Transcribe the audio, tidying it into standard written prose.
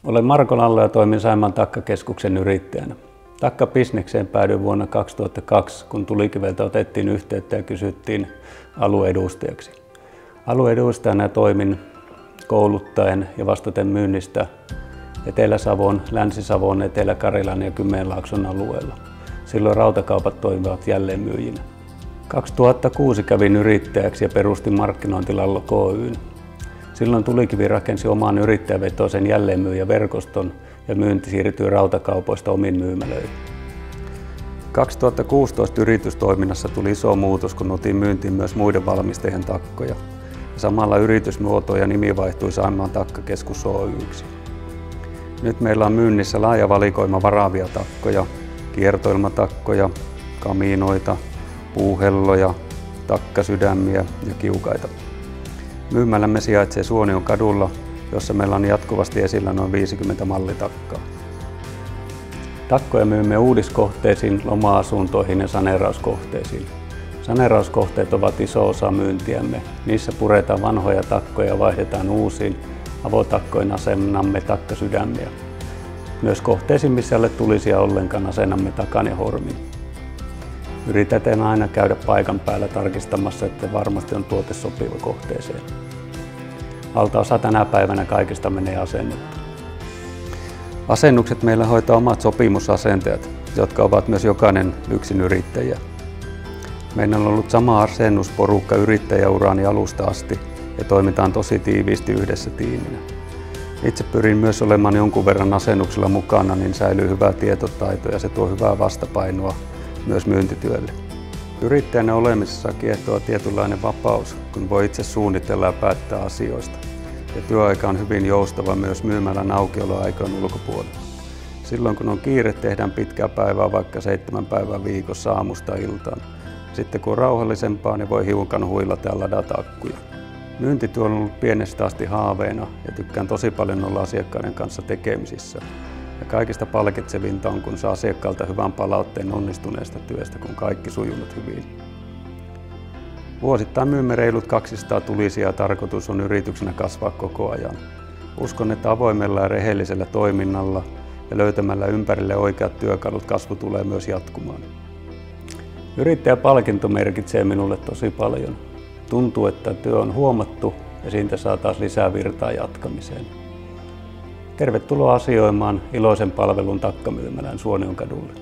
Olen Marko Lallo ja toimin Saimaan takkakeskuksen yrittäjänä. Takkabisnekseen päädyin vuonna 2002, kun Tulikiveltä otettiin yhteyttä ja kysyttiin alueedustajaksi. Alueedustajana toimin kouluttaen ja vastaten myynnistä Etelä-Savon, Länsi-Savon, Etelä-Karjalan ja Kymenlaakson alueella. Silloin rautakaupat toimivat jälleenmyyjinä. 2006 kävin yrittäjäksi ja perustin Markkinointi Lallo Ky:n. Silloin Tulikivi rakensi oman yrittäjävetoisen jälleenmyyjäverkoston ja myynti siirtyi rautakaupoista omiin myymälöihin. 2016 yritystoiminnassa tuli iso muutos, kun otin myyntiin myös muiden valmistajien takkoja. Samalla yritysmuoto ja nimi vaihtui Saimaan takkakeskus Oy:ksi. Nyt meillä on myynnissä laaja valikoima varaavia takkoja, kiertoilmatakkoja, kamiinoita, puuhelloja, takkasydämiä ja kiukaita. Myymälämme sijaitsee Suonion kadulla, jossa meillä on jatkuvasti esillä noin 50 mallitakkaa. Takkoja myymme uudiskohteisiin, loma-asuntoihin ja saneerauskohteisiin. Saneerauskohteet ovat iso osa myyntiämme. Niissä puretaan vanhoja takkoja ja vaihdetaan uusiin. Avotakkoin asennamme takkasydämiä. Myös kohteisiin, missä ei ole tulisia ollenkaan, asennamme takan ja hormin. Yritetään aina käydä paikan päällä tarkistamassa, että varmasti on tuote sopiva kohteeseen. Valtaosa tänä päivänä kaikista menee asennettu. Asennukset meillä hoitaa omat sopimusasentajat, jotka ovat myös jokainen yksinyrittäjä. Meillä on ollut sama asennusporukka yrittäjäurani alusta asti ja toimitaan tosi tiiviisti yhdessä tiiminä. Itse pyrin myös olemaan jonkun verran asennuksella mukana, niin säilyy hyvä tietotaito ja se tuo hyvää vastapainoa myös myyntityölle. Yrittäjänä olemisessa kiehtoo tietynlainen vapaus, kun voi itse suunnitella ja päättää asioista. Ja työaika on hyvin joustava myös myymälän aukioloaikojen ulkopuolella. Silloin kun on kiire, tehdään pitkää päivää vaikka 7 päivää viikossa aamusta iltaan. Sitten kun on rauhallisempaa, niin voi hiukan huilata ja ladata akkuja. Myyntityö on ollut pienestä asti haaveena ja tykkään tosi paljon olla asiakkaiden kanssa tekemisissä. Ja kaikista palkitsevinta on, kun saa asiakkaalta hyvän palautteen onnistuneesta työstä, kun kaikki sujunut hyvin. Vuosittain myymme reilut 200 tulisia ja tarkoitus on yrityksenä kasvaa koko ajan. Uskon, että avoimella ja rehellisellä toiminnalla ja löytämällä ympärille oikeat työkalut kasvu tulee myös jatkumaan. Yrittäjäpalkinto merkitsee minulle tosi paljon. Tuntuu, että työ on huomattu ja siitä saa taas lisää virtaa jatkamiseen. Tervetuloa asioimaan iloisen palvelun takkamyymälään Suonion kadulle.